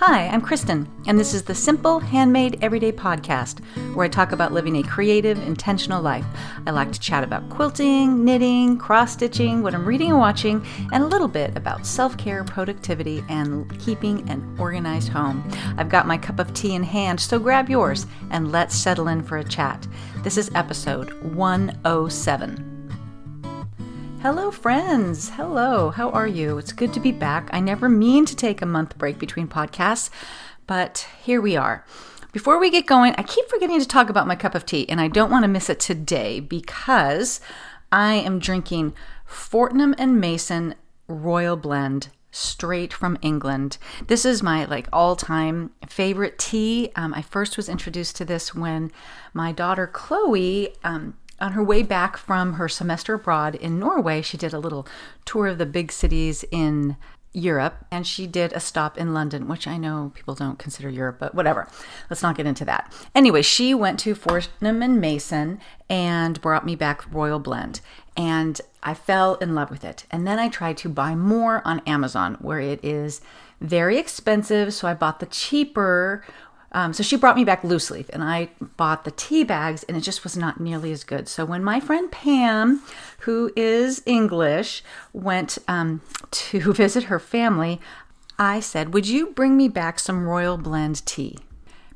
Hi, I'm Kristen, and this is the Simple Handmade Everyday Podcast, where I talk about living a creative, intentional life. I like to chat about quilting, knitting, cross-stitching, what I'm reading and watching, and a little bit about self-care, productivity, and keeping an organized home. I've got my cup of tea in hand, so grab yours, and let's settle in for a chat. This is episode 107. Hello, friends. Hello. How are you? It's good to be back. I never mean to take a month break between podcasts, but here we are. Before we get going, I keep forgetting to talk about my cup of tea, and I don't want to miss it today because I am drinking Fortnum & Mason Royal Blend straight from England. This is my all-time favorite tea. I first was introduced to this when my daughter Chloe, on her way back from her semester abroad in Norway, she did a little tour of the big cities in Europe, and she did a stop in London, which I know people don't consider Europe, but whatever. Let's not get into that. Anyway, she went to Fortnum & Mason and brought me back Royal Blend, and I fell in love with it. And then I tried to buy more on Amazon, where it is very expensive, so I bought the cheaper. So she brought me back loose leaf, and I bought the tea bags, and it just was not nearly as good. So when my friend Pam, who is English, went to visit her family, I said, would you bring me back some Royal Blend tea?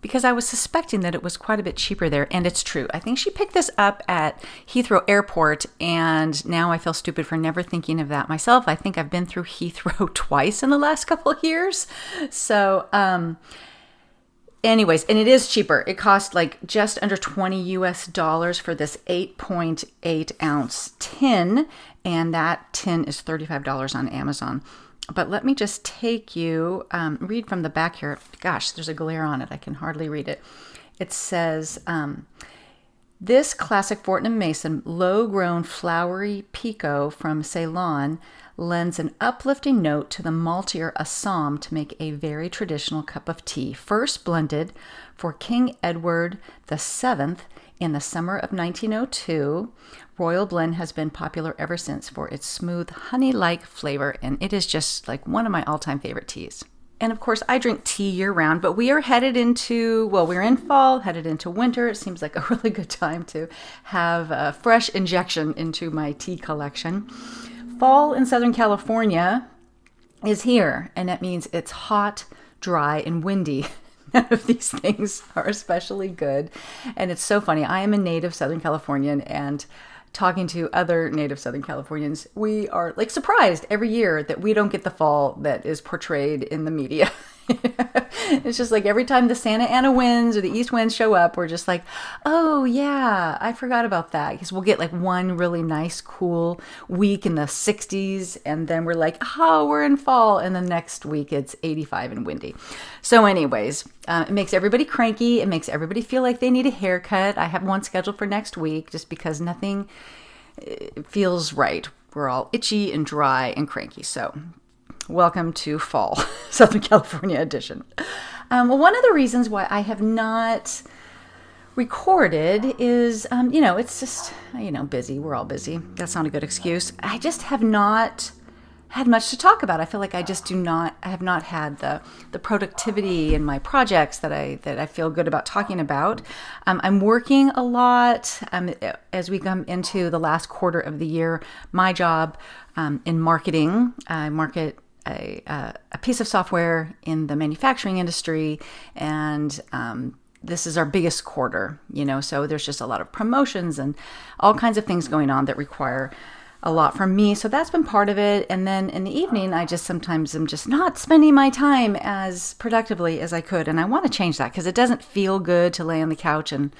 Because I was suspecting that it was quite a bit cheaper there, and it's true. I think she picked this up at Heathrow Airport, and now I feel stupid for never thinking of that myself. I think I've been through Heathrow twice in the last couple of years. So, anyways, and it is cheaper. It cost just under $20 for this 8.8 ounce tin, and that tin is $35 on Amazon. But let me just take you, read from the back here. Gosh, there's a glare on it. I can hardly read it. It says, this classic Fortnum Mason low-grown flowery picot from Ceylon lends an uplifting note to the maltier Assam to make a very traditional cup of tea. First blended for King Edward VII in the summer of 1902, Royal Blend has been popular ever since for its smooth honey-like flavor, and it is just one of my all-time favorite teas. And of course, I drink tea year-round, but we are headed into, we're in fall, headed into winter. It seems like a really good time to have a fresh injection into my tea collection. Fall in Southern California is here, and that means it's hot, dry, and windy. None of these things are especially good. And it's so funny. I am a native Southern Californian, and talking to other native Southern Californians, we are surprised every year that we don't get the fall that is portrayed in the media. It's just every time the Santa Ana winds or the east winds show up, we're just oh yeah, I forgot about that. Because we'll get one really nice, cool week in the 60s, and then we're we're in fall, and the next week it's 85 and windy. So anyways, it makes everybody cranky. It makes everybody feel like they need a haircut. I have one scheduled for next week just because nothing feels right. We're all itchy and dry and cranky. So welcome to fall, Southern California edition. One of the reasons why I have not recorded is, it's just, busy. We're all busy. That's not a good excuse. I just have not had much to talk about. I feel like I have not had the productivity in my projects that I feel good about talking about. I'm working a lot as we come into the last quarter of the year. My job in marketing, I market a piece of software in the manufacturing industry, and this is our biggest quarter, so there's just a lot of promotions and all kinds of things going on that require a lot from me. So that's been part of it. And then in the evening, I just sometimes am just not spending my time as productively as I could. And I want to change that because it doesn't feel good to lay on the couch and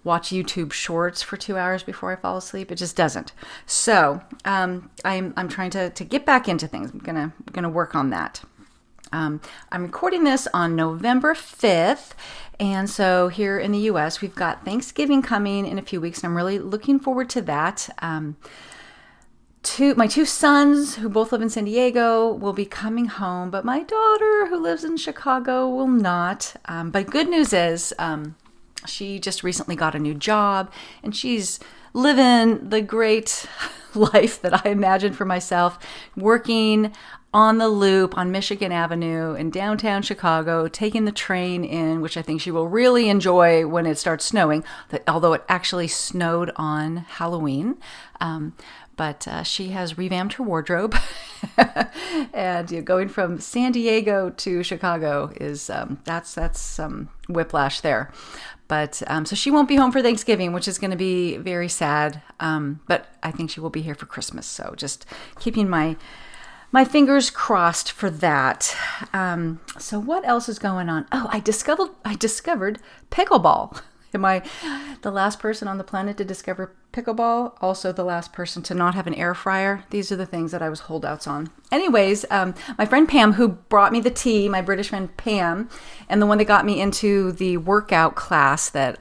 watch YouTube shorts for 2 hours before I fall asleep. It just doesn't. So I'm trying to get back into things. I'm gonna work on that. I'm recording this on November 5th. And so here in the US, we've got Thanksgiving coming in a few weeks, and I'm really looking forward to that. My two sons, who both live in San Diego, will be coming home, but my daughter, who lives in Chicago, will not. But good news is she just recently got a new job, and she's living the great life that I imagined for myself, working on the Loop on Michigan Avenue in downtown Chicago, taking the train in, which I think she will really enjoy when it starts snowing, although it actually snowed on Halloween. But she has revamped her wardrobe, and going from San Diego to Chicago is that's some whiplash there. But so she won't be home for Thanksgiving, which is going to be very sad. But I think she will be here for Christmas. So just keeping my fingers crossed for that. So what else is going on? Oh, I discovered pickleball. Am I the last person on the planet to discover pickleball? Also the last person to not have an air fryer? These are the things that I was holdouts on. Anyways, my friend Pam, who brought me the tea, my British friend Pam, and the one that got me into the workout class that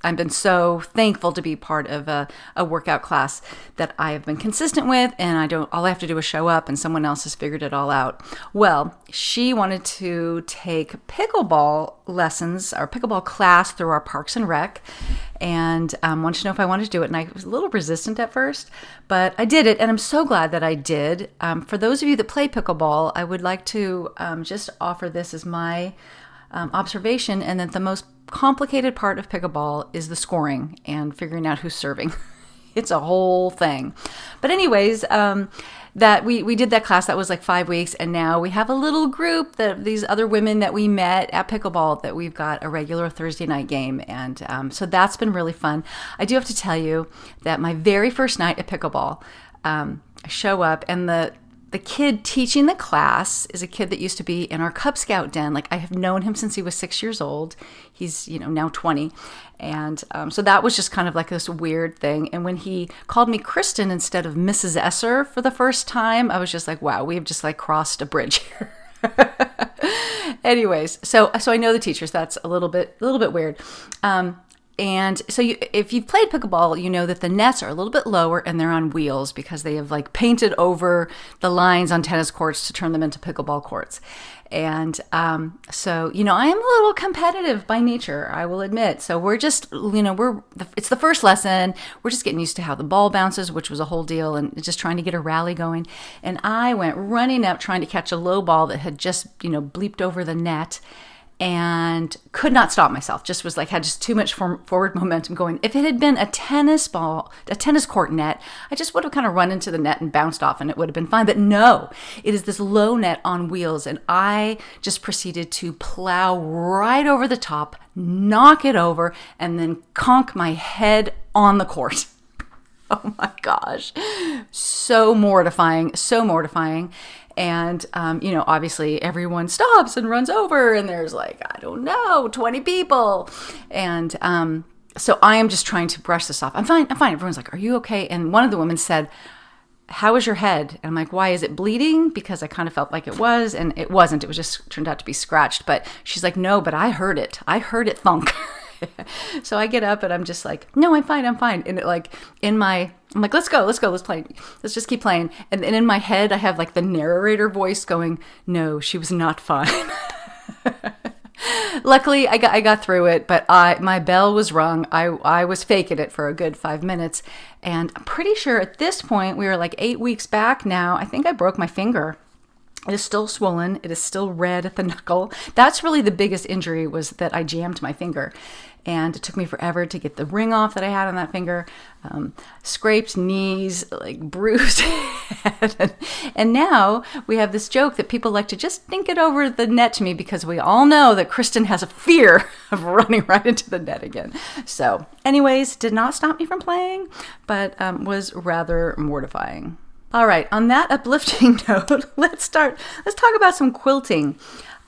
I've been so thankful to be part of a workout class that I have been consistent with, and all I have to do is show up and someone else has figured it all out. Well, she wanted to take pickleball lessons or pickleball class through our Parks and Rec, and wanted to know if I wanted to do it. And I was a little resistant at first, but I did it, and I'm so glad that I did. For those of you that play pickleball, I would like to just offer this as my observation, and that the most complicated part of pickleball is the scoring and figuring out who's serving. It's a whole thing. But anyways, that we did that class. That was like 5 weeks, and now we have a little group that these other women that we met at pickleball that we've got a regular Thursday night game, and so that's been really fun. I do have to tell you that my very first night at pickleball, I show up, and the kid teaching the class is a kid that used to be in our Cub Scout den. Like, I have known him since he was 6 years old. He's, now 20. And so that was just kind of like this weird thing. And when he called me Kristen instead of Mrs. Esser for the first time, I was just like, wow, we've just like crossed a bridge here. Anyways, so I know the teachers. That's a little bit weird. And so if you've played pickleball, you know that the nets are a little bit lower and they're on wheels because they have like painted over the lines on tennis courts to turn them into pickleball courts. And so, I am a little competitive by nature, I will admit. So we're just, it's the first lesson. We're just getting used to how the ball bounces, which was a whole deal, and just trying to get a rally going. And I went running up trying to catch a low ball that had just, bleeped over the net, and could not stop myself. Just was like, had just too much forward momentum going. If it had been a tennis court net, I just would have kind of run into the net and bounced off and it would have been fine. But no, it is this low net on wheels. And I just proceeded to plow right over the top, knock it over, and then conk my head on the court. Oh my gosh. So mortifying. And, obviously everyone stops and runs over, and there's like, 20 people. And so I am just trying to brush this off. I'm fine. Everyone's like, are you okay? And one of the women said, how is your head? And I'm like, why is it bleeding? Because I kind of felt like it was, and it wasn't. It was just turned out to be scratched. But she's like, no, but I heard it. I heard it thunk. So I get up and I'm just like, no, I'm fine. And it I'm like, let's go, let's play. Let's just keep playing. And in my head, I have like the narrator voice going, no, she was not fine. Luckily, I got through it, but my bell was rung. I was faking it for a good 5 minutes. And I'm pretty sure at this point, we were like 8 weeks back now. I think I broke my finger. It is still swollen. It is still red at the knuckle. That's really the biggest injury, was that I jammed my finger. And it took me forever to get the ring off that I had on that finger. Scraped knees, like bruised head. And now we have this joke that people like to just dink it over the net to me, because we all know that Kristen has a fear of running right into the net again. So anyways, did not stop me from playing, but was rather mortifying. All right, on that uplifting note, let's talk about some quilting.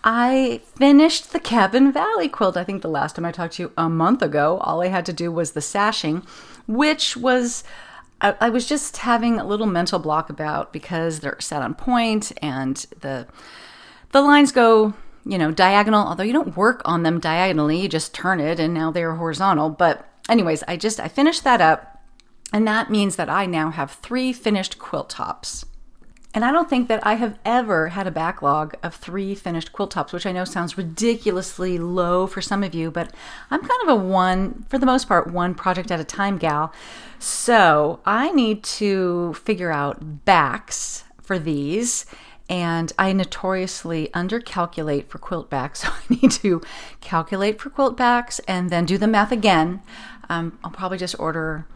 I finished the Cabin Valley quilt. I think the last time I talked to you a month ago, all I had to do was the sashing, which was, I was just having a little mental block about, because they're set on point and the lines go, diagonal, although you don't work on them diagonally, you just turn it and now they're horizontal. But anyways, I finished that up. And that means that I now have 3 finished quilt tops. And I don't think that I have ever had a backlog of 3 finished quilt tops, which I know sounds ridiculously low for some of you, but I'm kind of for the most part, one project at a time gal. So I need to figure out backs for these, and I notoriously undercalculate for Quilt Back, so I need to calculate for Quilt Backs and then do the math again. I'll probably just order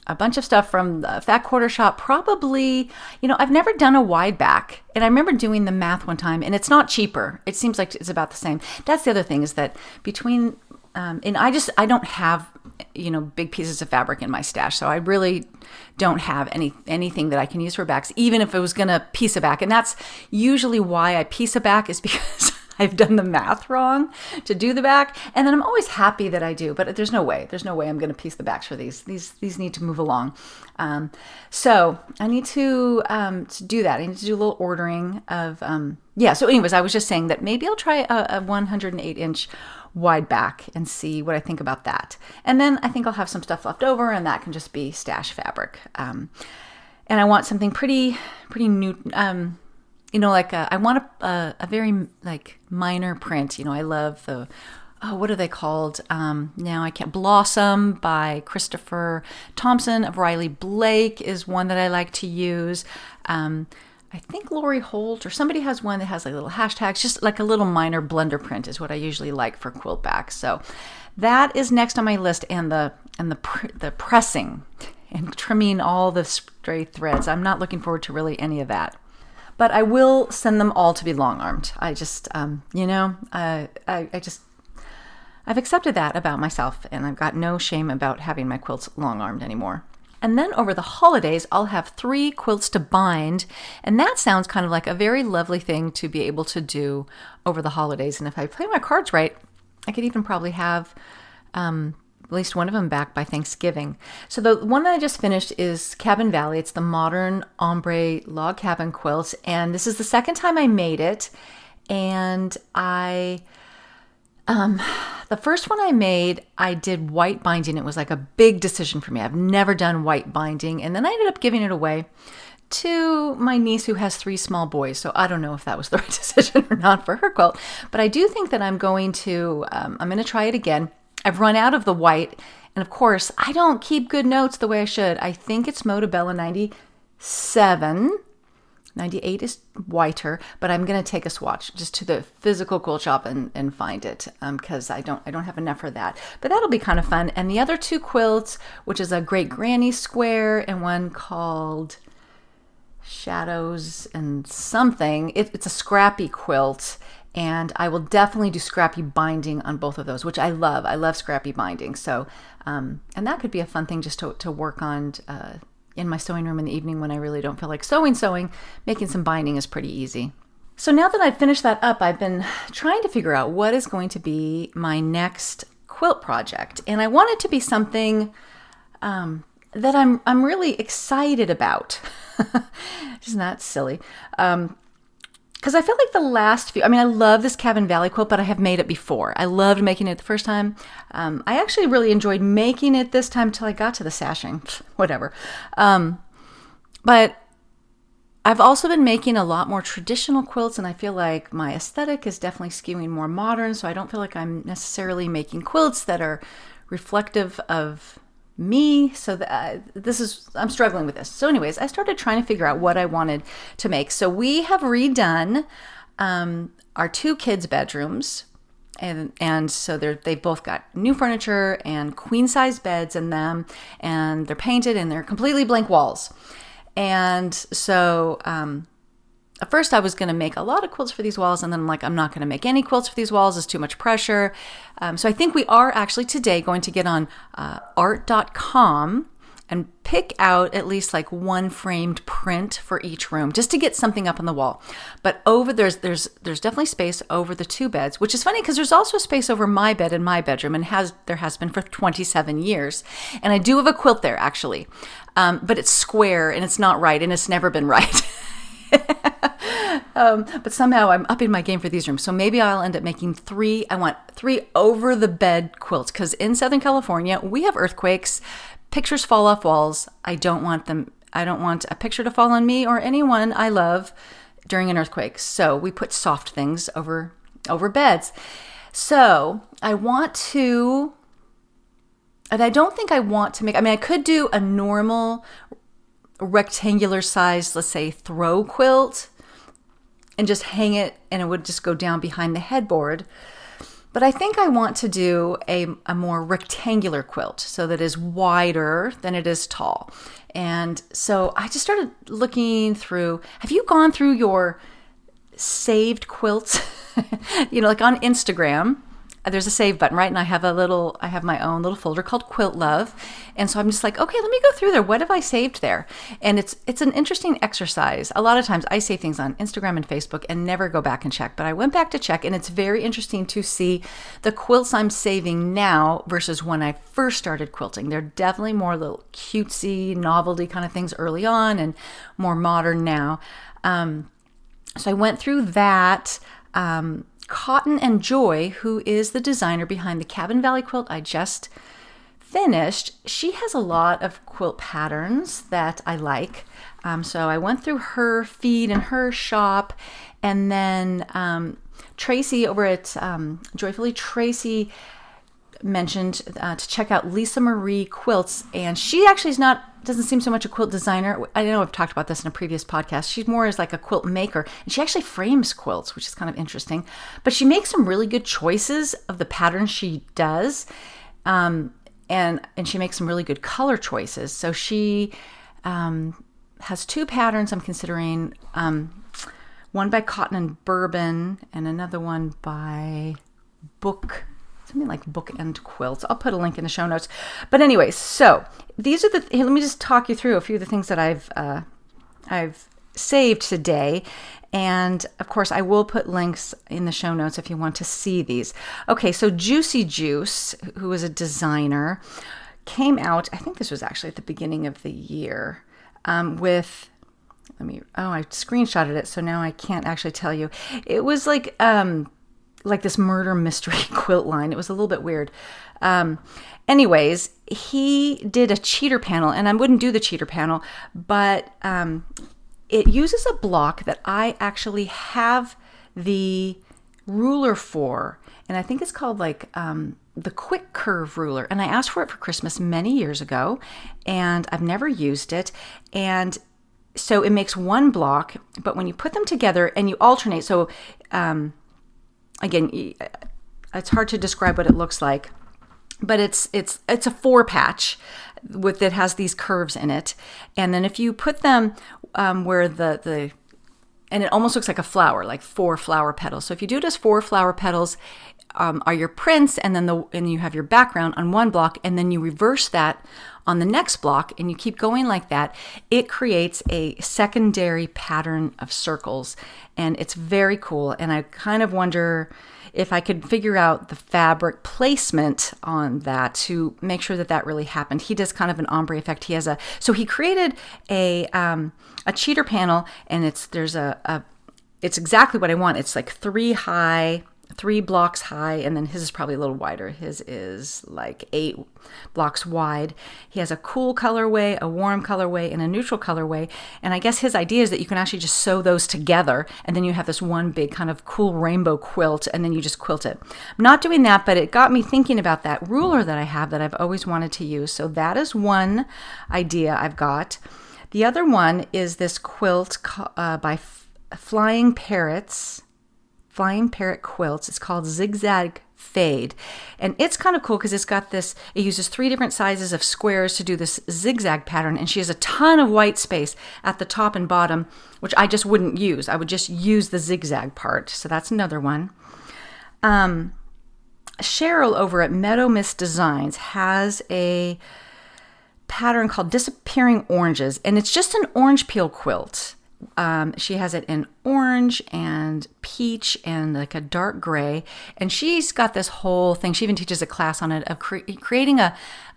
a bunch of stuff from the Fat Quarter Shop. Probably, I've never done a wide back, and I remember doing the math one time, and it's not cheaper. It seems like it's about the same. That's the other thing, is that between and I don't have big pieces of fabric in my stash, so I really don't have anything that I can use for backs, even if I was gonna piece a back. And that's usually why I piece a back, is because I've done the math wrong to do the back, and then I'm always happy that I do, but there's no way I'm going to piece the backs for these. These need to move along. So I need to do that. I need to do a little ordering of, So anyways, I was just saying that maybe I'll try a 108-inch wide back and see what I think about that. And then I think I'll have some stuff left over, and that can just be stash fabric. And I want something pretty new, I want a very minor print. I love the, what are they called? Now I can't. Blossom by Christopher Thompson of Riley Blake is one that I like to use. I think Lori Holt or somebody has one that has little hashtags, just like a little minor blender print is what I usually like for Quilt Back. So that is next on my list, and the pressing and trimming all the stray threads. I'm not looking forward to really any of that. But I will send them all to be long-armed. I just, I've accepted that about myself, and I've got no shame about having my quilts long-armed anymore. And then over the holidays, I'll have 3 quilts to bind, and that sounds kind of like a very lovely thing to be able to do over the holidays. And if I play my cards right, I could even probably have at least one of them back by Thanksgiving. So the one that I just finished is Cabin Valley. It's the modern ombre log cabin quilt, and this is the second time I made it. And the first one I made, I did white binding. It was like a big decision for me. I've never done white binding, and then I ended up giving it away to my niece who has 3 small boys. So I don't know if that was the right decision or not for her quilt, but I do think that I'm going to try it again. I've run out of the white, and of course, I don't keep good notes the way I should. I think it's Motabella 97. 98 is whiter, but I'm going to take a swatch just to the physical quilt shop and find it, because I don't have enough for that. But that'll be kind of fun. And the other 2 quilts, which is a Great Granny Square and one called Shadows and something, it's a scrappy quilt. And I will definitely do scrappy binding on both of those, which I love. I love scrappy binding. So, and that could be a fun thing just to work on in my sewing room in the evening when I really don't feel like sewing. Making some binding is pretty easy. So now that I've finished that up, I've been trying to figure out what is going to be my next quilt project. And I want it to be something that I'm really excited about. Isn't that silly? Because I feel like the last few, I love this Cabin Valley quilt, but I have made it before. I loved making it the first time. I actually really enjoyed making it this time until I got to the sashing, whatever. But I've also been making a lot more traditional quilts, and I feel like my aesthetic is definitely skewing more modern, so I don't feel like I'm necessarily making quilts that are reflective of me. So I'm struggling with this. So anyways, I started trying to figure out what I wanted to make. So we have redone our 2 kids' bedrooms, and so they've both got new furniture and queen size beds in them, and they're painted and they're completely blank walls. And so at first I was going to make a lot of quilts for these walls, and then I'm not going to make any quilts for these walls. It's too much pressure. So I think we are actually today going to get on art.com and pick out at least one framed print for each room, just to get something up on the wall. But there's definitely space over the 2 beds, which is funny because there's also space over my bed in my bedroom, and there has been for 27 years. And I do have a quilt there actually, but it's square and it's not right, and it's never been right. But somehow I'm upping my game for these rooms. So maybe I'll end up making 3. I want 3 over the bed quilts, because in Southern California, we have earthquakes. Pictures fall off walls. I don't want a picture to fall on me or anyone I love during an earthquake. So we put soft things over beds. So I want to, and I don't think I want to make, I could do a normal rectangular sized, let's say, throw quilt and just hang it, and it would just go down behind the headboard. But I think I want to do a more rectangular quilt so that it is wider than it is tall. And so I just started looking through. Have you gone through your saved quilts? Like on Instagram, there's a save button, right? And I have my own little folder called Quilt Love. And so I'm just like, okay, let me go through there. What have I saved there? And it's an interesting exercise. A lot of times I save things on Instagram and Facebook and never go back and check. But I went back to check, and it's very interesting to see the quilts I'm saving now versus when I first started quilting. They're definitely more little cutesy, novelty kind of things early on and more modern now. So I went through that. Cotton and Joy, who is the designer behind the Cabin Valley quilt I just finished, she has a lot of quilt patterns that I like. So I went through her feed and her shop, and then Tracy over at Joyfully Tracy mentioned to check out Lisa Marie Quilts, and she actually doesn't seem so much a quilt designer. I know I've talked about this in a previous podcast. She's more as like a quilt maker, and she actually frames quilts, which is kind of interesting. But she makes some really good choices of the patterns she does, and she makes some really good color choices. So she has two patterns I'm considering, one by Cotton and Bourbon and another one by something like Bookend Quilts. I'll put a link in the show notes. But anyways, so these are let me just talk you through a few of the things that I've saved today. And of course, I will put links in the show notes if you want to see these. Okay, so Juicy Juice, who is a designer, came out, I think this was actually at the beginning of the year, I screenshotted it, so now I can't actually tell you. It was like this murder mystery quilt line. It was a little bit weird. Anyways, he did a cheater panel, and I wouldn't do the cheater panel, but it uses a block that I actually have the ruler for, and I think it's called the Quick Curve ruler. And I asked for it for Christmas many years ago, and I've never used it. And so it makes one block, but when you put them together and you alternate, so again, it's hard to describe what it looks like, but it's a 4-patch that has these curves in it. And then if you put them where and it almost looks like a flower, like 4 flower petals. So if you do it as 4 flower petals are your prints, and then and you have your background on one block, and then you reverse that on the next block, and you keep going like that, it creates a secondary pattern of circles, and it's very cool. And I kind of wonder if I could figure out the fabric placement on that to make sure that really happened. He does kind of an ombre effect. So he created a cheater panel, and it's exactly what I want. It's like 3 blocks high, and then his is probably a little wider. His is like 8 blocks wide. He has a cool colorway, a warm colorway, and a neutral colorway. And I guess his idea is that you can actually just sew those together, and then you have this one big kind of cool rainbow quilt, and then you just quilt it. I'm not doing that, but it got me thinking about that ruler that I have that I've always wanted to use. So that is one idea I've got. The other one is this quilt by Flying Parrot Quilts. It's called Zigzag Fade. And it's kind of cool because it uses 3 different sizes of squares to do this zigzag pattern. And she has a ton of white space at the top and bottom, which I just wouldn't use. I would just use the zigzag part. So that's another one. Cheryl over at Meadow Mist Designs has a pattern called Disappearing Oranges. And it's just an orange peel quilt. She has it in orange and peach and like a dark gray, and she's got this whole thing. She even teaches a class on it of creating a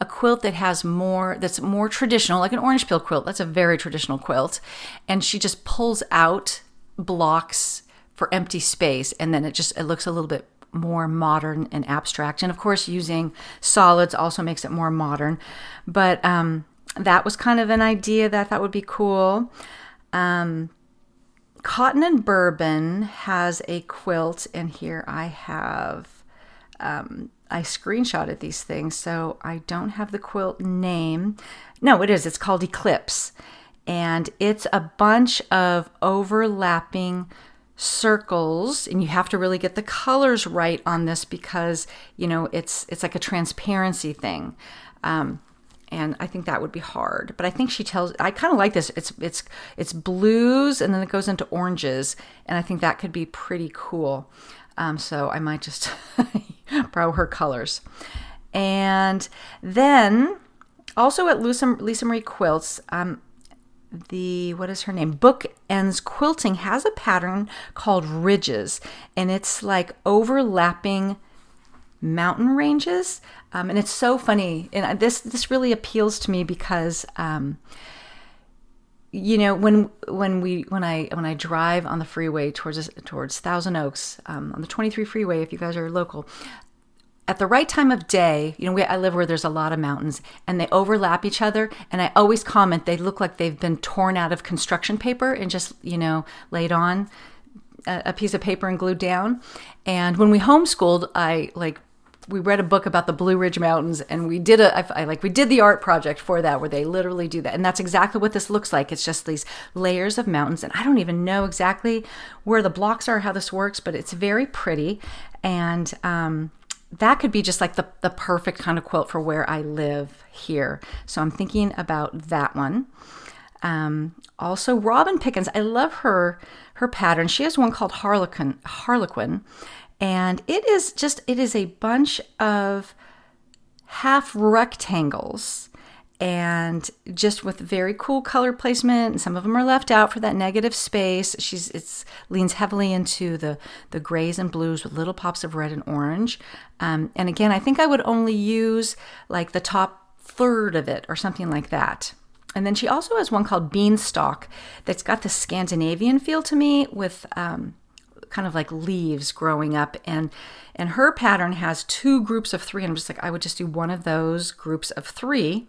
quilt that's more traditional, like an orange peel quilt. That's a very traditional quilt, and she just pulls out blocks for empty space, and then it looks a little bit more modern and abstract. And of course, using solids also makes it more modern. But that was kind of an idea that I thought would be cool. Cotton and Bourbon has a quilt, and here I have, I screenshotted these things, so I don't have the quilt name. No, it is. It's called Eclipse. and it's a bunch of overlapping circles, and you have to really get the colors right on this because, you know, it's like a transparency thing. And I think that would be hard. But I think I kind of like this. It's blues, and then it goes into oranges, and I think that could be pretty cool. So I might just borrow her colors. And then also at Lisa Marie Quilts, what is her name? Bookends Quilting has a pattern called Ridges, and it's like overlapping mountain ranges. And it's so funny. And this really appeals to me because, you know, when I drive on the freeway towards Thousand Oaks, on the 23 freeway, if you guys are local, at the right time of day, you know, I live where there's a lot of mountains, and they overlap each other. And I always comment they look like they've been torn out of construction paper and just, you know, laid on a piece of paper and glued down. And when we homeschooled, we read a book about the Blue Ridge Mountains, and we did the art project for that, where they literally do that. And that's exactly what this looks like. It's just these layers of mountains, and I don't even know exactly where the blocks are, how this works, but it's very pretty. And that could be just like the perfect kind of quilt for where I live here. So I'm thinking about that one. Also, Robin Pickens, I love her pattern. She has one called Harlequin. And it is a bunch of half rectangles, and just with very cool color placement. And some of them are left out for that negative space. It leans heavily into the grays and blues with little pops of red and orange. And again, I think I would only use like the top third of it or something like that. And then she also has one called Beanstalk that's got the Scandinavian feel to me, with kind of like leaves growing up, and her pattern has 2 groups of 3. And I'm just like, I would just do one of those groups of 3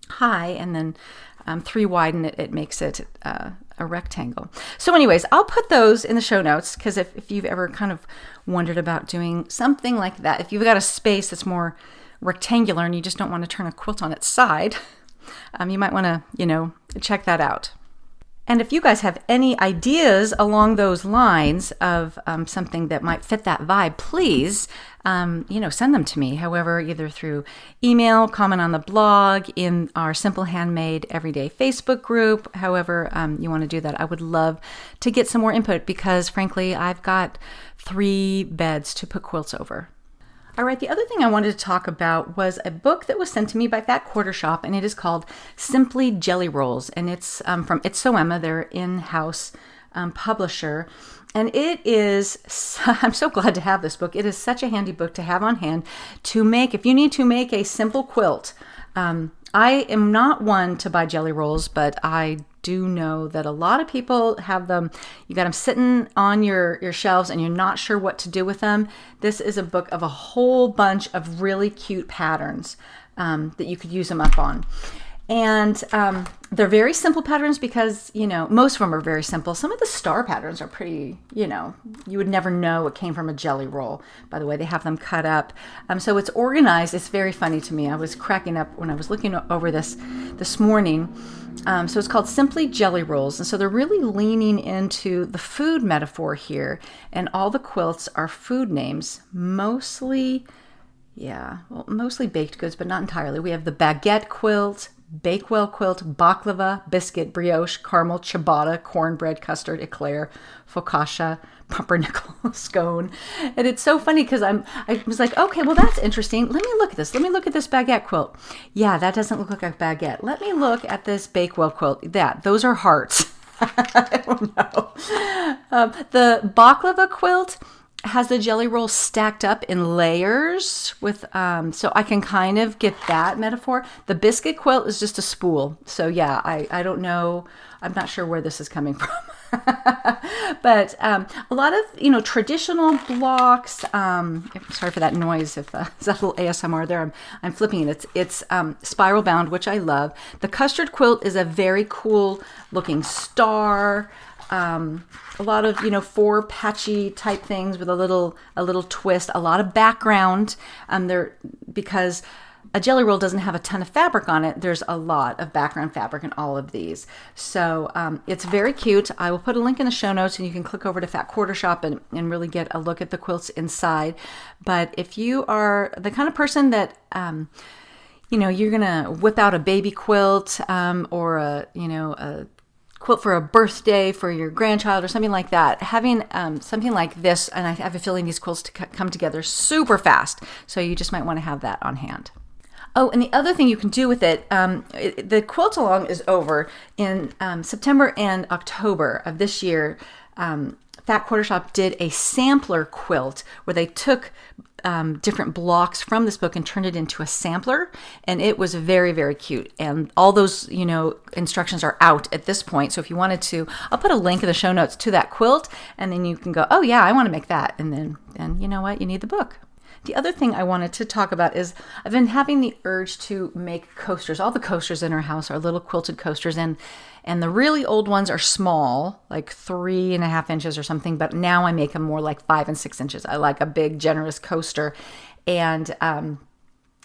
high, and then 3 wide, and it makes it a rectangle. So anyways, I'll put those in the show notes, because if you've ever kind of wondered about doing something like that, if you've got a space that's more rectangular and you just don't want to turn a quilt on its side, you might want to, you know, check that out. And if you guys have any ideas along those lines of something that might fit that vibe, please, you know, send them to me. However, either through email, comment on the blog, in our Simple Handmade Everyday Facebook group. However you want to do that, I would love to get some more input, because frankly, I've got 3 beds to put quilts over. All right, the other thing I wanted to talk about was a book that was sent to me by Fat Quarter Shop, and it is called Simply Jelly Rolls, and it's from It's So Emma, their in-house publisher. And it is, I'm so glad to have this book. It is such a handy book to have on hand to make, if you need to make a simple quilt. I am not one to buy jelly rolls, but I do know that a lot of people have them. You got them sitting on your shelves and you're not sure what to do with them. This is a book of a whole bunch of really cute patterns that you could use them up on. And they're very simple patterns because, you know, most of them are very simple. Some of the star patterns are pretty, you know, you would never know it came from a jelly roll. By the way, they have them cut up. So it's organized. It's very funny to me. I was cracking up when I was looking over this morning. So it's called Simply Jelly Rolls. And so they're really leaning into the food metaphor here. And all the quilts are food names, mostly baked goods, but not entirely. We have the baguette quilt, Bakewell quilt, baklava, biscuit, brioche, caramel, ciabatta, cornbread, custard, eclair, focaccia, pumpernickel, scone. And it's so funny because I was like, okay, well, that's interesting. Let me look at this. Let me look at this baguette quilt. Yeah, that doesn't look like a baguette. Let me look at this Bakewell quilt. Those are hearts. I don't know. The baklava quilt has the jelly roll stacked up in layers with, so I can kind of get that metaphor. The biscuit quilt is just a spool. So yeah, I don't know. I'm not sure where this is coming from. But a lot of, you know, traditional blocks. Sorry for that noise. If there's a little ASMR there, I'm flipping it. It's spiral bound, which I love. The custard quilt is a very cool looking star. A lot of, you know, 4 patchy type things with a little twist, a lot of background there, because a jelly roll doesn't have a ton of fabric on it. There's a lot of background fabric in all of these. So it's very cute. I will put a link in the show notes and you can click over to Fat Quarter Shop and really get a look at the quilts inside. But if you are the kind of person that, you're going to whip out a baby quilt or a quilt for a birthday for your grandchild or something like that, having something like this, and I have a feeling these quilts come together super fast, so you just might want to have that on hand. Oh, and the other thing you can do with it, the quilt along is over in September and October of this year. Fat Quarter Shop did a sampler quilt where they took different blocks from this book and turned it into a sampler, and it was very, very cute. And all those, instructions are out at this point. So if you wanted to, I'll put a link in the show notes to that quilt, and then you can go, oh yeah, I want to make that. And you know what? You need the book. The other thing I wanted to talk about is I've been having the urge to make coasters. All the coasters in our house are little quilted coasters, and the really old ones are small, like 3.5 inches or something, but now I make them more like 5 and 6 inches. I like a big, generous coaster. And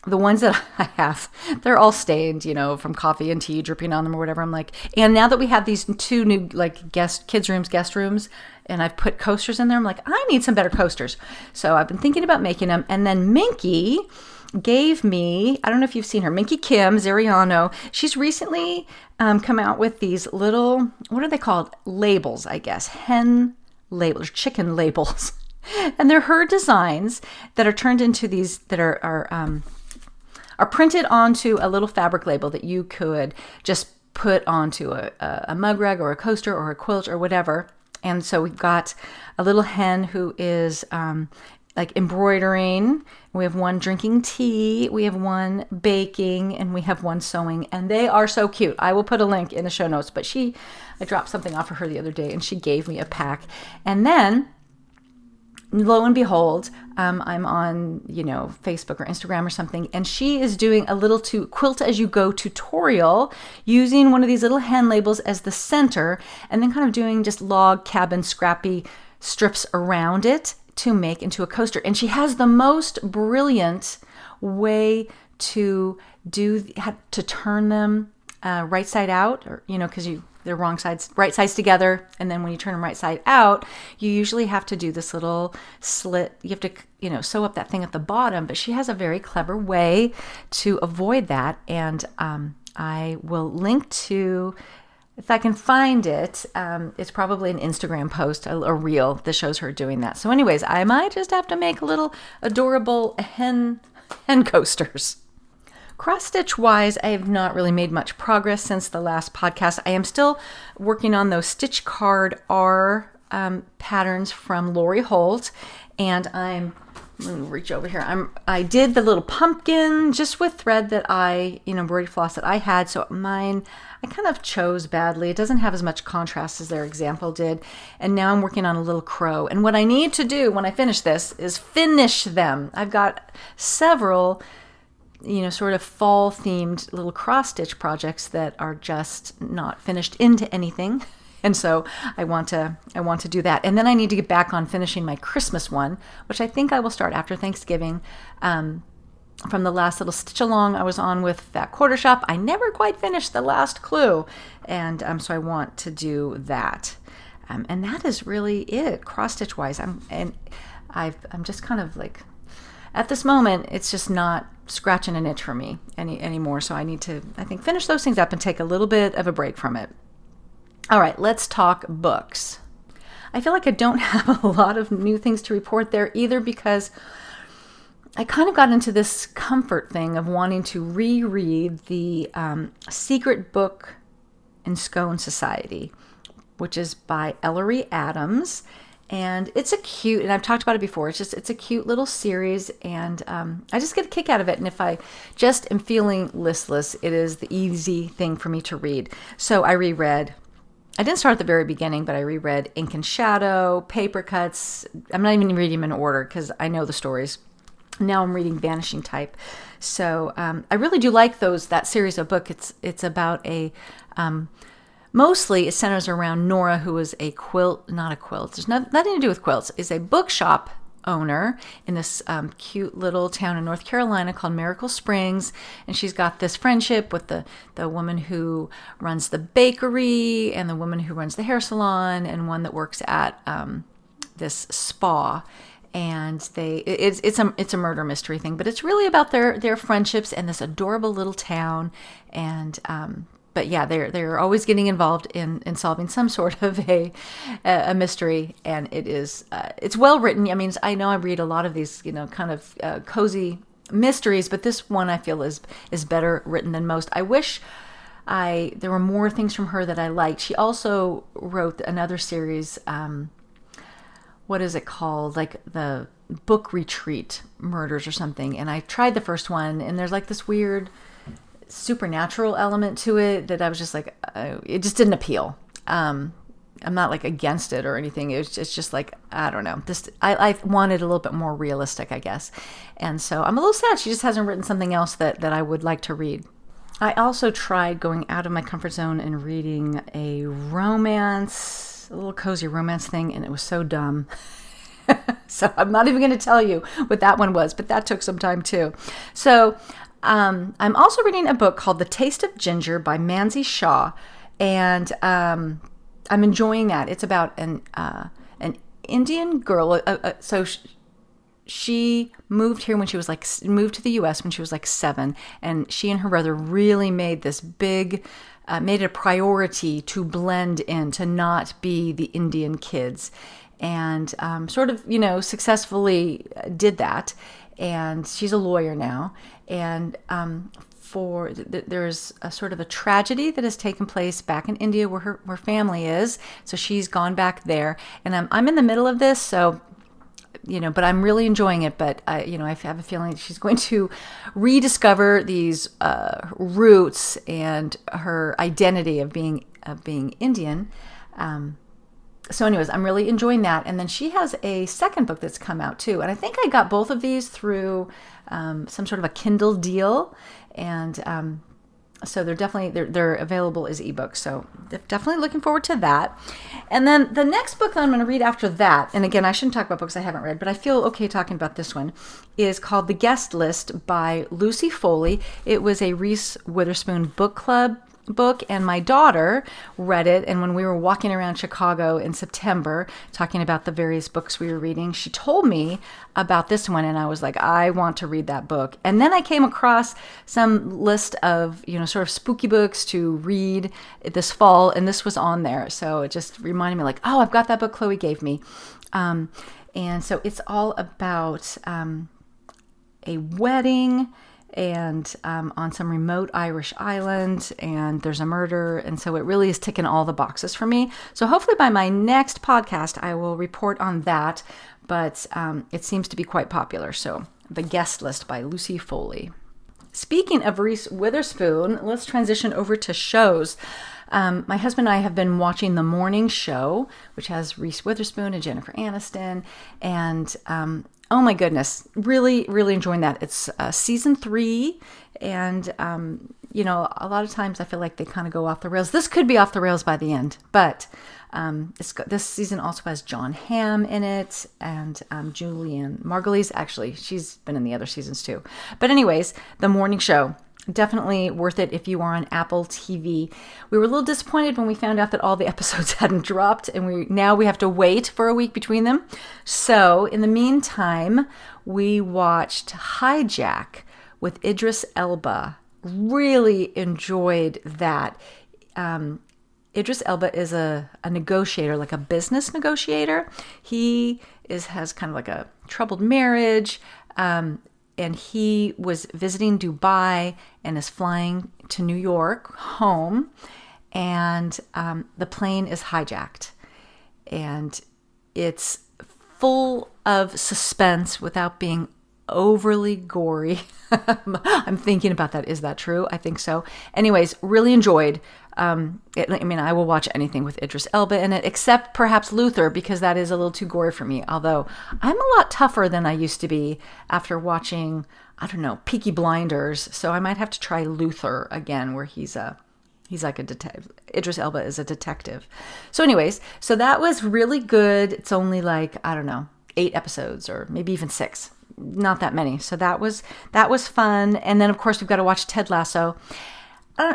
the ones that I have, they're all stained, from coffee and tea dripping on them or whatever. I'm like, and now that we have these 2 new guest rooms, and I've put coasters in there, I'm like, I need some better coasters. So I've been thinking about making them. And then Minky gave me, I don't know if you've seen her, Minky Kim Zariano. She's recently come out with these little, what are they called? Labels, I guess. Hen labels, chicken labels. And they're her designs that are turned into these, that are printed onto a little fabric label that you could just put onto a mug rug or a coaster or a quilt or whatever. And so we've got a little hen who is embroidering. We have one drinking tea. We have one baking, and we have one sewing. And they are so cute. I will put a link in the show notes. But I dropped something off of her the other day, and she gave me a pack. And then, lo and behold, I'm on, Facebook or Instagram or something, and she is doing a little quilt as you go tutorial using one of these little hen labels as the center, and then kind of doing just log cabin scrappy strips around it to make into a coaster. And she has the most brilliant way to turn them right side out, or because they're wrong sides, right sides together, and then when you turn them right side out, you usually have to do this little slit. You have to, sew up that thing at the bottom, but she has a very clever way to avoid that, and I will link to, if I can find it, it's probably an Instagram post, a reel that shows her doing that. So anyways, I might just have to make little adorable hen coasters. Cross-stitch wise, I have not really made much progress since the last podcast. I am still working on those Stitch Card R patterns from Lori Holt, and I'm going to reach over here. I did the little pumpkin just with thread that embroidery floss that I had. So mine, I kind of chose badly. It doesn't have as much contrast as their example did. And now I'm working on a little crow. And what I need to do when I finish this is finish them. I've got several sort of fall themed little cross stitch projects that are just not finished into anything. And so I want to do that. And then I need to get back on finishing my Christmas one, which I think I will start after Thanksgiving. From the last little stitch along I was on with Fat Quarter Shop, I never quite finished the last clue. And so I want to do that. And that is really it, cross stitch wise. I'm just kind of like, at this moment, it's just not scratching an itch for me anymore. So I need to, I think, finish those things up and take a little bit of a break from it. All right, let's talk books. I feel like I don't have a lot of new things to report there either, because I kind of got into this comfort thing of wanting to reread the Secret Book in Scone Society, which is by Ellery Adams. And it's and I've talked about it before, it's a cute little series, and I just get a kick out of it. And if I just am feeling listless, it is the easy thing for me to read. So I didn't start at the very beginning, but I reread Ink and Shadow, Paper Cuts. I'm not even reading them in order because I know the stories. Now I'm reading Vanishing Type. So I really do like that series of books. It's about mostly it centers around Nora, who is not a quilt. There's nothing to do with quilts. Is a bookshop owner in this cute little town in North Carolina called Miracle Springs, and she's got this friendship with the woman who runs the bakery and the woman who runs the hair salon and one that works at this spa. And it's a murder mystery thing, but it's really about their friendships and this adorable little town. And but yeah, they're always getting involved in solving some sort of a mystery, and it's well written. I mean, I know I read a lot of these kind of cozy mysteries, but this one I feel is better written than most. I wish there were more things from her that I liked. She also wrote another series. What is it called? Like the Book Retreat Murders or something. And I tried the first one, and there's like this weird supernatural element to it that I was just like, it just didn't appeal. I'm not like against it or anything. It's just like, I don't know. I wanted a little bit more realistic, I guess. And so I'm a little sad she just hasn't written something else that I would like to read. I also tried going out of my comfort zone and reading a little cozy romance thing, and it was so dumb. So I'm not even going to tell you what that one was, but that took some time too. So I'm also reading a book called The Taste of Ginger by Manzi Shaw, and I'm enjoying that. It's about an Indian girl. She moved here when she was moved to the U.S. when she was 7, and she and her brother really made this big. Made it a priority to blend in, to not be the Indian kids, and sort of, successfully did that. And she's a lawyer now, and there's a sort of a tragedy that has taken place back in India where her family is. So she's gone back there, and I'm in the middle of this, so. But I'm really enjoying it. But I have a feeling she's going to rediscover these roots and her identity of being Indian. So, anyways, I'm really enjoying that. And then she has a second book that's come out too. And I think I got both of these through some sort of a Kindle deal, and so they're available as ebooks. So definitely looking forward to that. And then the next book that I'm going to read after that, and again, I shouldn't talk about books I haven't read, but I feel okay talking about this one, is called The Guest List by Lucy Foley. It was a Reese Witherspoon book club book, and my daughter read it, and when we were walking around Chicago in September talking about the various books we were reading, she told me about this one, and I was like, I want to read that book. And then I came across some list of sort of spooky books to read this fall, and this was on there, so it just reminded me like, oh, I've got that book Chloe gave me. And so it's all about a wedding and on some remote Irish island, and there's a murder, and so it really is ticking all the boxes for me. So hopefully by my next podcast I will report on that, but it seems to be quite popular. So The Guest List by Lucy Foley. Speaking of Reese Witherspoon, let's transition over to shows. My husband and I have been watching The Morning Show, which has Reese Witherspoon and Jennifer Aniston, and oh my goodness, really, really enjoying that. It's season 3, and a lot of times I feel like they kind of go off the rails. This could be off the rails by the end, but this season also has John Hamm in it, and Julianne Margulies. Actually, she's been in the other seasons too. But anyways, The Morning Show. Definitely worth it if you are on Apple TV. We were a little disappointed when we found out that all the episodes hadn't dropped, and we have to wait for a week between them. So in the meantime, we watched Hijack with Idris Elba. Really enjoyed that. Idris Elba is a negotiator, like a business negotiator. He has kind of like a troubled marriage, and he was visiting Dubai and is flying to New York home, and the plane is hijacked. And it's full of suspense without being overly gory. I'm thinking about that. Is that true? I think so. Anyways, really enjoyed. I will watch anything with Idris Elba in it, except perhaps Luther, because that is a little too gory for me. Although I'm a lot tougher than I used to be after watching, Peaky Blinders. So I might have to try Luther again, where he's like a detective. Idris Elba is a detective. So anyways, so that was really good. It's only like, 8 episodes or maybe even 6. Not that many. So that was fun. And then, of course, we've got to watch Ted Lasso,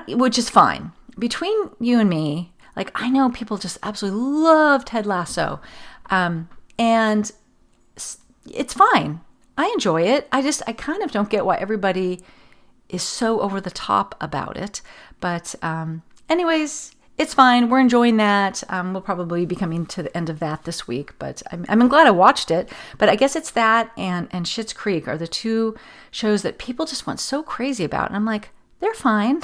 which is fine. Between you and me, like, I know people just absolutely love Ted Lasso. And it's fine. I enjoy it. I kind of don't get why everybody is so over the top about it. But anyways, it's fine. We're enjoying that. We'll probably be coming to the end of that this week, but I'm glad I watched it. But I guess it's that and Schitt's Creek are the 2 shows that people just went so crazy about. And I'm like, they're fine.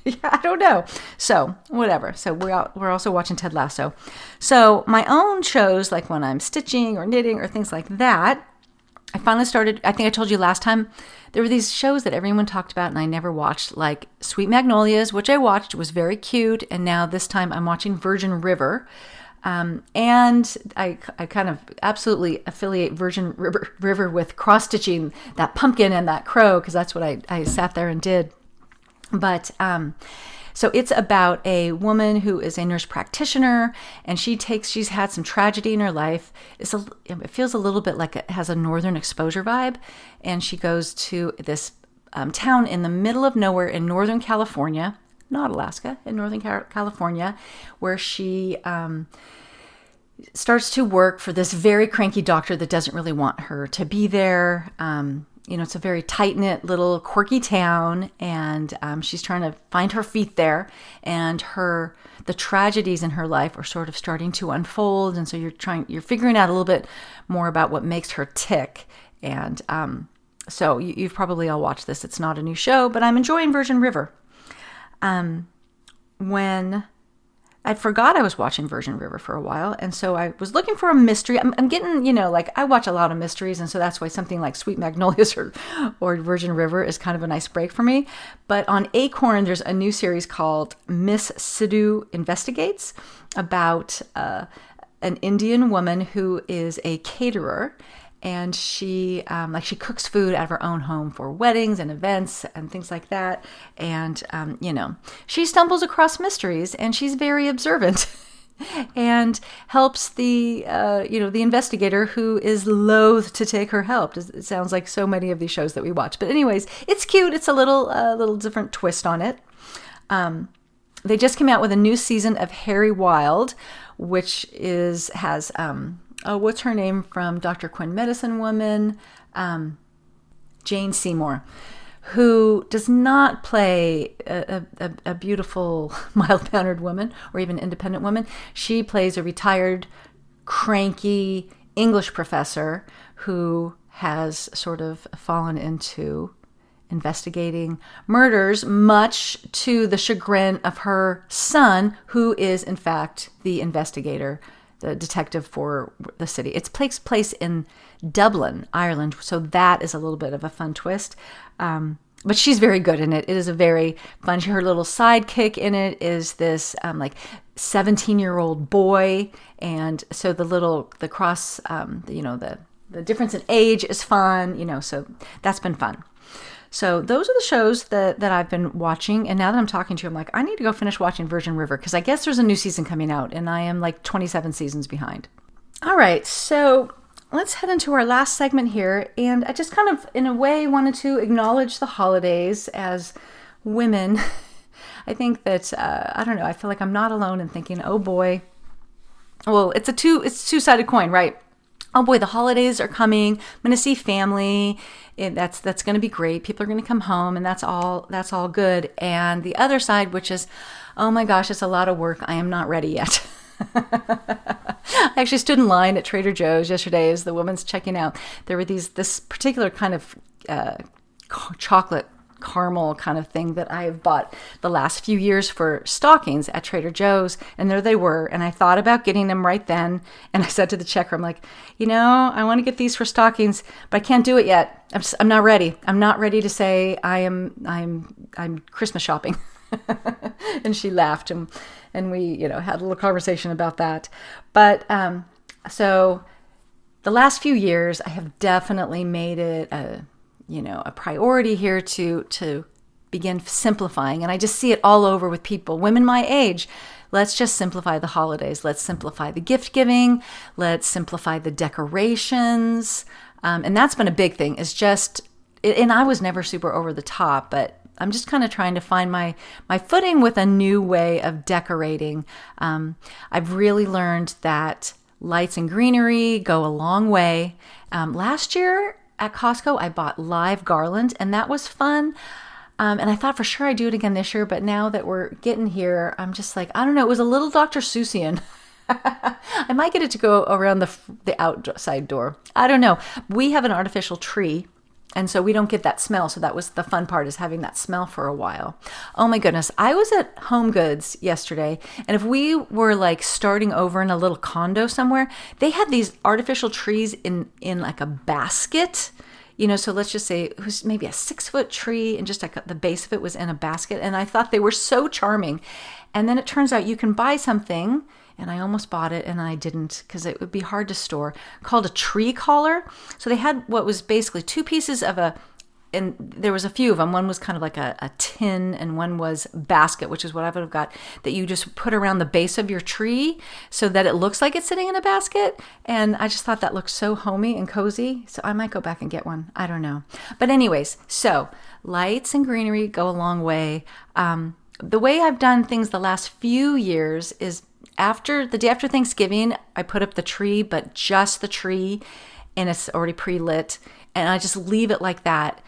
Yeah, I don't know. So whatever. So we're also watching Ted Lasso. So my own shows, like when I'm stitching or knitting or things like that, I finally started, I think I told you last time, there were these shows that everyone talked about and I never watched, like Sweet Magnolias, which I watched, was very cute. And now this time I'm watching Virgin River. And I kind of absolutely affiliate Virgin River with cross-stitching that pumpkin and that crow, because that's what I sat there and did. But so it's about a woman who is a nurse practitioner, and she's had some tragedy in her life. It feels a little bit like it has a Northern Exposure vibe, and she goes to this town in the middle of nowhere in Northern California, not Alaska, in Northern California, where she starts to work for this very cranky doctor that doesn't really want her to be there. It's a very tight-knit little quirky town, and she's trying to find her feet there, and the tragedies in her life are sort of starting to unfold, and so you're figuring out a little bit more about what makes her tick. And so you've probably all watched this. It's not a new show, but I'm enjoying Virgin River. When I forgot I was watching Virgin River for a while, and so I was looking for a mystery. I'm getting, I watch a lot of mysteries, and so that's why something like Sweet Magnolias or Virgin River is kind of a nice break for me. But on Acorn, there's a new series called Miss Sidhu Investigates, about an Indian woman who is a caterer, and she cooks food at her own home for weddings and events and things like that. And, she stumbles across mysteries, and she's very observant and helps the investigator who is loath to take her help. It sounds like so many of these shows that we watch. But anyways, it's cute. It's a little different twist on it. They just came out with a new season of Harry Wild, which has what's her name from Dr. Quinn Medicine Woman? Jane Seymour, who does not play a beautiful, mild-mannered woman or even independent woman. She plays a retired, cranky English professor who has sort of fallen into investigating murders, much to the chagrin of her son, who is, in fact, the investigator, the detective for the city. It takes place in Dublin, Ireland, so that is a little bit of a fun twist. But she's very good in it. It is a very fun. Her little sidekick in it is this 17-year-old boy, and so the difference in age is fun. So that's been fun. So those are the shows that I've been watching. And now that I'm talking to you, I'm like, I need to go finish watching Virgin River, because I guess there's a new season coming out, and I am like 27 seasons behind. All right, so let's head into our last segment here. And I just kind of, in a way, wanted to acknowledge the holidays as women. I think that, I don't know, I feel like I'm not alone in thinking, oh boy. Well, it's a two-sided coin, right? Oh boy, the holidays are coming. I'm going to see family. That's going to be great. People are going to come home, and that's all good. And the other side, which is, oh my gosh, it's a lot of work. I am not ready yet. I actually stood in line at Trader Joe's yesterday as the woman's checking out. There were this particular kind of chocolate caramel kind of thing that I have bought the last few years for stockings at Trader Joe's, and there they were. And I thought about getting them right then, and I said to the checker, I'm like, I want to get these for stockings, but I can't do it yet. I'm not ready. I'm not ready to say I'm Christmas shopping. And she laughed, and we had a little conversation about that. But so the last few years, I have definitely made it a priority here to begin simplifying. And I just see it all over with people, women my age. Let's just simplify the holidays. Let's simplify the gift giving. Let's simplify the decorations. And that's been a big thing. It's just, and I was never super over the top, but I'm just kind of trying to find my footing with a new way of decorating. I've really learned that lights and greenery go a long way. Last year at Costco, I bought live garland, and that was fun. And I thought for sure I'd do it again this year, but now that we're getting here, I'm just like, I don't know, it was a little Dr. Seussian. I might get it to go around the outside door. I don't know. We have an artificial tree, and so we don't get that smell. So that was the fun part, is having that smell for a while. Oh my goodness. I was at Home Goods yesterday, and if we were like starting over in a little condo somewhere, they had these artificial trees in like a basket. So let's just say it was maybe a 6-foot tree, and just like the base of it was in a basket. And I thought they were so charming. And then it turns out you can buy something, and I almost bought it and I didn't because it would be hard to store, called a tree collar. So they had what was basically 2 pieces of and there was a few of them. One was kind of like a tin, and one was basket, which is what I would have got, that you just put around the base of your tree so that it looks like it's sitting in a basket. And I just thought that looked so homey and cozy. So I might go back and get one. I don't know. But anyways, so lights and greenery go a long way. The way I've done things the last few years is the day after Thanksgiving, I put up the tree, but just the tree, and it's already pre-lit. And I just leave it like that,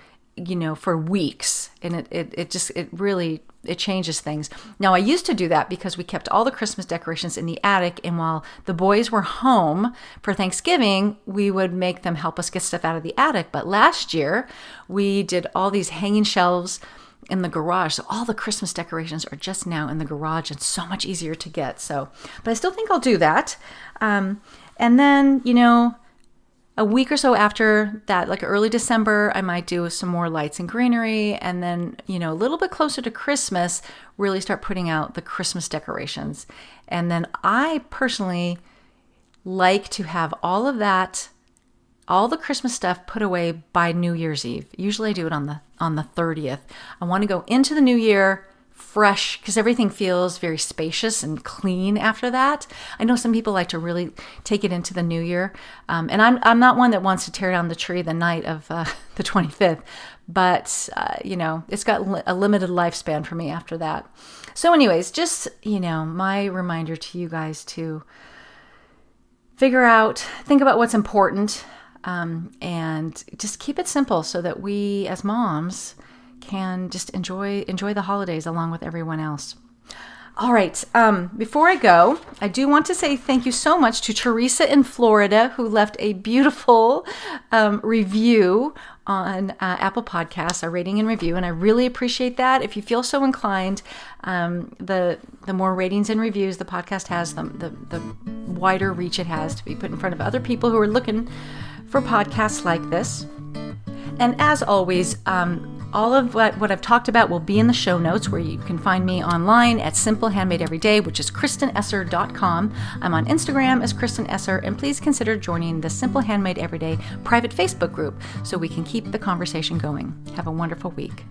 for weeks. And it really changes things. Now, I used to do that because we kept all the Christmas decorations in the attic. And while the boys were home for Thanksgiving, we would make them help us get stuff out of the attic. But last year, we did all these hanging shelves in the garage. So all the Christmas decorations are just now in the garage, and so much easier to get. But I still think I'll do that. And then, a week or so after that, like early December, I might do some more lights and greenery. And then, a little bit closer to Christmas, really start putting out the Christmas decorations. And then I personally like to have all of that, all the Christmas stuff put away by New Year's Eve. Usually I do it on the 30th. I want to go into the new year fresh, because everything feels very spacious and clean after that. I know some people like to really take it into the new year. And I'm not one that wants to tear down the tree the night of the 25th, but it's got a limited lifespan for me after that. So anyways, just, my reminder to you guys to think about what's important, and just keep it simple so that we as moms can just enjoy the holidays along with everyone else. All right. Before I go, I do want to say thank you so much to Teresa in Florida, who left a beautiful review on Apple Podcasts, a rating and review, and I really appreciate that. If you feel so inclined, the more ratings and reviews the podcast has, the wider reach it has to be put in front of other people who are looking for podcasts like this. And as always, all of what I've talked about will be in the show notes, where you can find me online at Simple Handmade Everyday, which is KristenEsser.com. I'm on Instagram as Kristen Esser, and please consider joining the Simple Handmade Everyday private Facebook group so we can keep the conversation going. Have a wonderful week.